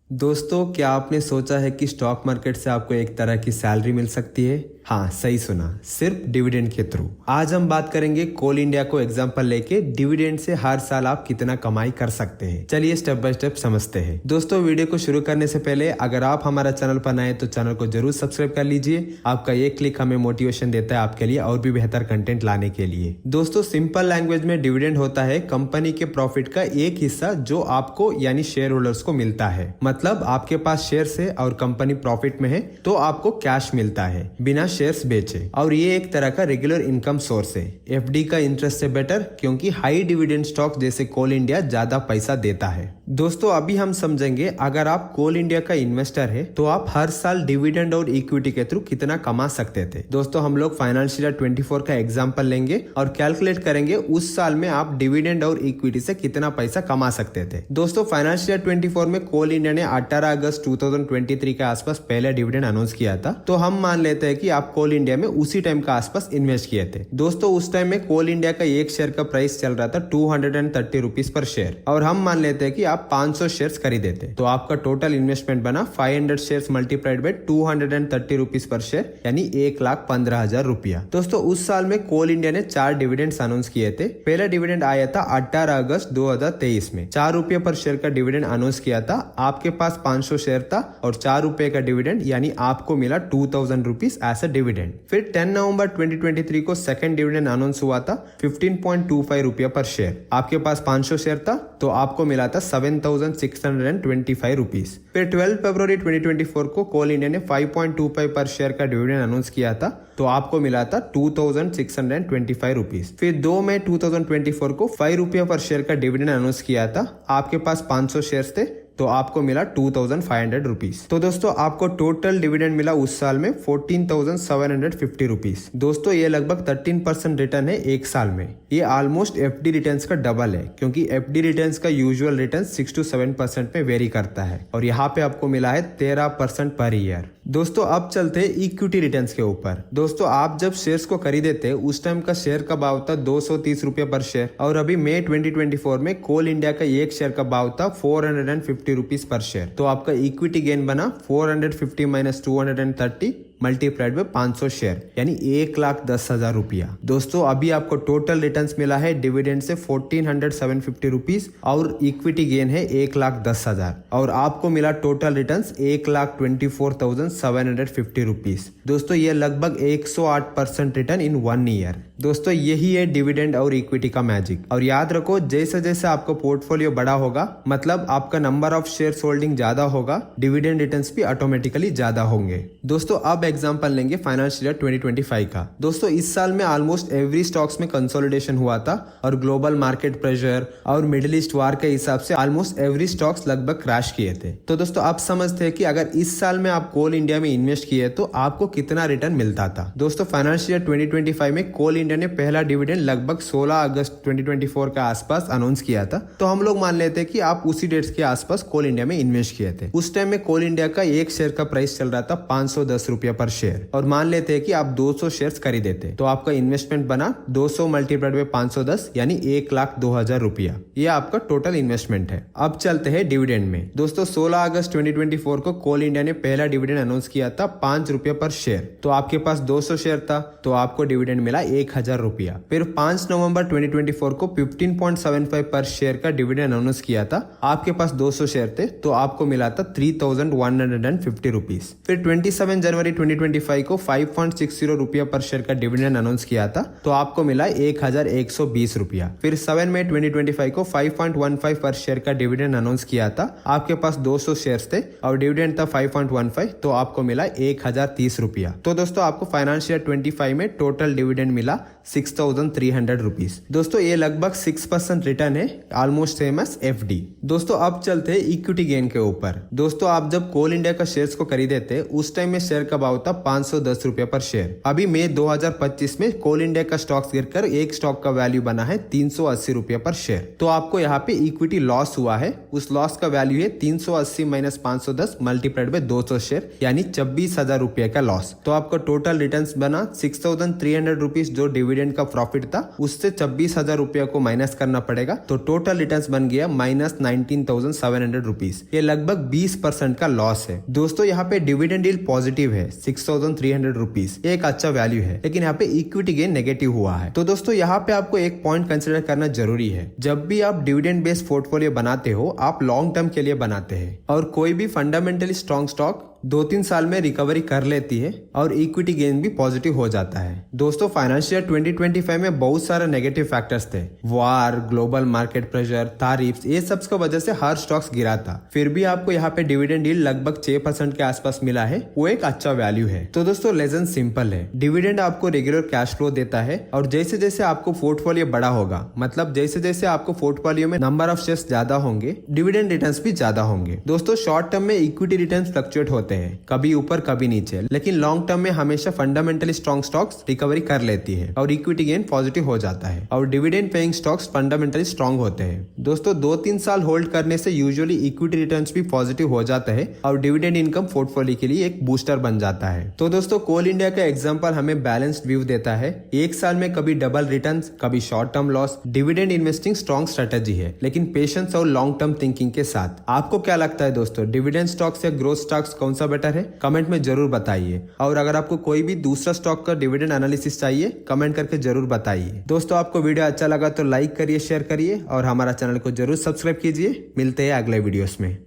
दोस्तों, क्या आपने सोचा है कि स्टॉक मार्केट से आपको एक तरह की सैलरी मिल सकती है? हाँ, सही सुना, सिर्फ डिविडेंड के थ्रू। आज हम बात करेंगे कोल इंडिया को एग्जांपल लेके डिविडेंड से हर साल आप कितना कमाई कर सकते हैं। चलिए स्टेप बाय स्टेप समझते हैं। दोस्तों, वीडियो को शुरू करने से पहले अगर आप हमारा चैनल पर नए तो चैनल को जरूर सब्सक्राइब कर लीजिए। आपका एक क्लिक हमें मोटिवेशन देता है आपके लिए और भी बेहतर कंटेंट लाने के लिए। दोस्तों, सिंपल लैंग्वेज में डिविडेंड होता है कंपनी के प्रॉफिट का एक हिस्सा जो आपको यानी शेयर होल्डर्स को मिलता है। मतलब आपके पास शेयर्स है और कंपनी प्रॉफिट में है तो आपको कैश मिलता है बिना शेयर्स बेचे, और ये एक तरह का रेगुलर इनकम सोर्स है। एफडी का इंटरेस्ट से बेटर, क्योंकि हाई डिविडेंड स्टॉक जैसे कोल इंडिया ज्यादा पैसा देता है। दोस्तों, अभी हम समझेंगे अगर आप कोल इंडिया का इन्वेस्टर है तो आप हर साल डिविडेंड और इक्विटी के थ्रू कितना कमा सकते थे। दोस्तों, हम लोग फाइनेंशियल 24 का एग्जाम्पल लेंगे और कैलकुलेट करेंगे उस साल में आप डिविडेंड और इक्विटी से कितना पैसा कमा सकते थे। दोस्तों, फाइनेंशियल 24 में कोल इंडिया ने 18 अगस्त 2023 के आसपास पहले डिविडेंड अनाउंस किया था, तो हम मान लेते हैं कि आप कोल इंडिया में उसी टाइम का आसपास इन्वेस्ट किए थे। दोस्तों, उस टाइम में कोल इंडिया का एक शेयर का प्राइस चल रहा था 230 रुपीज पर शेयर, और हम मान लेते हैं कि आप 500 शेयर्स खरीदे थे, तो आपका टोटल इन्वेस्टमेंट बना 500 shares multiplied by 230 rupees per share, यानी 1,15,000 रुपया। दोस्तों, उस साल में कोल इंडिया ने 4 डिविडेंड अनाउंस किए थे। पहला डिविडेंड आया था 18 अगस्त 2023 में, 4 रुपये पर शेयर का डिविडेंड अनाउंस किया था। आपके पास 500 शेयर था और 4 रुपए का डिविडेंड, यानी आपको मिला 2000 रुपीज एज अ डिविडेंड। फिर 10 नवंबर 2023 को सेकंड डिविडेंड अनाउंस हुआ था 15.25 रुपया पर शेयर। आपके पास 500 शेयर था तो आपको मिला था 7625 रुपीज। फिर 12 फरवरी 2024 को कोल इंडिया ने 5.25 पर शेयर का डिविडेंड अनाउंस किया था, तो आपको मिला था 2625 रुपीज। फिर 2 मई 2024 को 5 रुपया पर शेयर का डिविडेंड अनाउंस किया था। आपके पास 500 शेयर्स थे तो आपको मिला 2500 रुपीज। तो दोस्तों, आपको टोटल डिविडेंड मिला उस साल में 14,750 रुपीज। दोस्तों, ये लगभग 13% रिटर्न है एक साल में। ये ऑलमोस्ट एफडी रिटर्न्स का डबल है, क्योंकि एफडी रिटर्न्स का यूजुअल रिटर्न 6 to 7% में वेरी करता है, और यहाँ पे आपको मिला है 13% पर ईयर। दोस्तों, अब चलते हैं इक्विटी रिटर्न्स के ऊपर। दोस्तों, आप जब शेयर्स को खरीदे थे उस टाइम का शेयर का भाव था 230 रुपये पर शेयर, और अभी मई 2024 में कोल इंडिया का एक शेयर का भाव था 450 रुपीज पर शेयर। तो आपका इक्विटी गेन बना 450 माइनस 230 मल्टीप्लाइड बाय 500 शेयर, यानी 1,10,000 रुपया। दोस्तों, अभी आपको टोटल रिटर्न्स मिला है डिविडेंड से 14,750 रुपीज और इक्विटी गेन है 1,10,000, और आपको मिला टोटल रिटर्न्स 1,24,750 रुपीज। दोस्तों, ये लगभग 108% रिटर्न इन 1 ईयर। दोस्तों, यही है डिविडेंड और इक्विटी का मैजिक। और याद रखो, जैसे जैसे आपका पोर्टफोलियो बड़ा होगा, मतलब आपका नंबर ऑफ शेयर्स होल्डिंग ज्यादा होगा, डिविडेंड रिटर्न्स भी ऑटोमेटिकली ज्यादा होंगे। दोस्तों, अब एग्जांपल लेंगे फाइनेंशियल ईयर 2025 का। दोस्तों, इस साल में ऑलमोस्ट एवरी स्टॉक्स में कंसोलिडेशन हुआ था, और ग्लोबल मार्केट प्रेशर और मिडिल ईस्ट वार के हिसाब से ऑलमोस्ट एवरी स्टॉक्स लगभग क्रैश किए थे। तो दोस्तों, आप समझते हैं कि अगर इस साल में आप कोल इंडिया में इन्वेस्ट किए तो आपको कितना रिटर्न मिलता था। दोस्तों, फाइनेंशियल ईयर 2025 में कोल इंडिया ने पहला डिविडेंड लगभग 16 अगस्त 2024 के आसपास अनाउंस किया था, तो हम लोग मान लेते हैं कि आप उसी डेट्स के आसपास कोल इंडिया में इन्वेस्ट किए थे। उस टाइम में कोल इंडिया का एक शेयर का प्राइस चल रहा था 510 रुपया पर शेयर, और मान लेते हैं कि आप 200 शेयर्स खरीदे थे, तो आपका इन्वेस्टमेंट बना 200 मल्टीप्लाइड बाय 510, यानी 1,02,000 रुपया। ये आपका टोटल इन्वेस्टमेंट है। अब चलते हैं डिविडेंड में। दोस्तों, 16 अगस्त 2024 को कोल इंडिया ने पहला डिविडेंड अनाउंस किया था 5 रुपया पर शेयर, तो आपके पास 200 शेयर था तो आपको डिविडेंड मिला 1,000 रुपया। फिर 5 नवंबर 2024 को 15.75 पर शेयर का डिविडेंड अनाउंस किया था। आपके पास 200 शेयर थे तो आपको मिला था 3,150 रुपीज। फिर 27 जनवरी 2025 को 5.60 रुपया पर शेयर का डिविडेंड अनाउंस किया था, तो आपको मिला 1,120 रुपया। फिर 7 मई 2025 को 5.15 पर शेयर का डिविडेंड अनाउंस किया था। आपके पास 200 शेयर्स थे और डिविडेंड था 5.15, तो आपको मिला 1,030 रुपया। तो दोस्तों, आपको फाइनेंशियल 25 में टोटल डिविडेंड मिला 6,300 रुपीज। दोस्तों, ये लगभग 6% रिटर्न है, ऑलमोस्ट सेम एज एफडी। दोस्तों, अब चलते हैं इक्विटी गेन के ऊपर। दोस्तों, आप जब कोल इंडिया का शेयर्स को खरीदे थे उस टाइम में शेयर का भाव था 510 रुपया पर शेयर। अभी मई 2025 में कोल इंडिया का स्टॉक्स गिरकर एक स्टॉक का वैल्यू बना है 380 रुपया पर शेयर, तो आपको यहाँ पे इक्विटी लॉस हुआ है। उस लॉस का वैल्यू है 380 माइनस 510 मल्टीप्लाइड बाय 200 शेयर, यानी 26,000 रुपया का लॉस। तो आपका टोटल रिटर्न्स बना 6,300 रुपीज जो डिविडेंड का प्रॉफिट था उससे 26,000 रुपया को माइनस करना पड़ेगा, तो टोटल रिटर्न्स बन गया -19,700 रुपीज। ये लगभग 20% का लॉस है। दोस्तों यहाँ पे डिविडेंड यील्ड पॉजिटिव है 6,300 रुपीज, एक अच्छा वैल्यू है, लेकिन यहाँ पे इक्विटी गेन नेगेटिव हुआ है। तो दोस्तों यहाँ पे आपको एक पॉइंट कंसिडर करना जरूरी है, जब भी आप डिविडेंड बेस्ड पोर्टफोलियो बनाते हो आप लॉन्ग टर्म के लिए बनाते हैं, और कोई भी फंडामेंटली स्ट्रॉन्ग स्टॉक 2-3 साल में रिकवरी कर लेती है और इक्विटी गेन भी पॉजिटिव हो जाता है। दोस्तों फाइनेंशियल 2025 में बहुत सारे नेगेटिव फैक्टर्स थे, वार, ग्लोबल मार्केट प्रेशर, तारीफ्स, ये सब की वजह से हर स्टॉक्स गिरा था। फिर भी आपको यहाँ पे डिविडेंड यील्ड लगभग 6% के आसपास मिला है, वो एक अच्छा वैल्यू है। तो दोस्तों लेसन सिंपल है, डिविडेंड आपको रेगुलर कैश फ्लो देता है, और जैसे जैसे आपको पोर्टफोलियो बड़ा होगा, मतलब जैसे जैसे आपको पोर्टफोलियो में नंबर ऑफ शेयर्स ज्यादा होंगे, डिविडेंड रिटर्न्स भी ज्यादा होंगे। दोस्तों शॉर्ट टर्म में इक्विटी रिटर्न्स फ्लक्चुएट होते हैं, कभी ऊपर कभी नीचे, लेकिन लॉन्ग टर्म में हमेशा फंडामेंटली स्ट्रॉन्ग स्टॉक्स रिकवरी कर लेती है और इक्विटी गेन पॉजिटिव हो जाता है, और dividend paying stocks fundamentally strong होते हैं। दोस्तों 2-3 साल होल्ड करने से यूजुअली इक्विटी रिटर्न्स भी पॉजिटिव हो जाता है और डिविडेंड इनकम पोर्टफोलियो के लिए एक बूस्टर बन जाता है। तो दोस्तों कोल इंडिया का एग्जांपल हमें बैलेंस्ड व्यू देता है, एक साल में कभी डबल रिटर्न्स, कभी short term loss. Dividend investing strong strategy है, लेकिन पेशेंस और लॉन्ग टर्म थिंकिंग के साथ। आपको क्या लगता है दोस्तों, डिविडेंड स्टॉक्स या ग्रोथ स्टॉक्स कौन सा बेटर है? कमेंट में जरूर बताइए, और अगर आपको कोई भी दूसरा स्टॉक का डिविडेंड एनालिसिस चाहिए कमेंट करके जरूर बताइए। दोस्तों आपको वीडियो अच्छा लगा तो लाइक करिए, शेयर करिए, और हमारा चैनल को जरूर सब्सक्राइब कीजिए। मिलते हैं अगले वीडियोस में।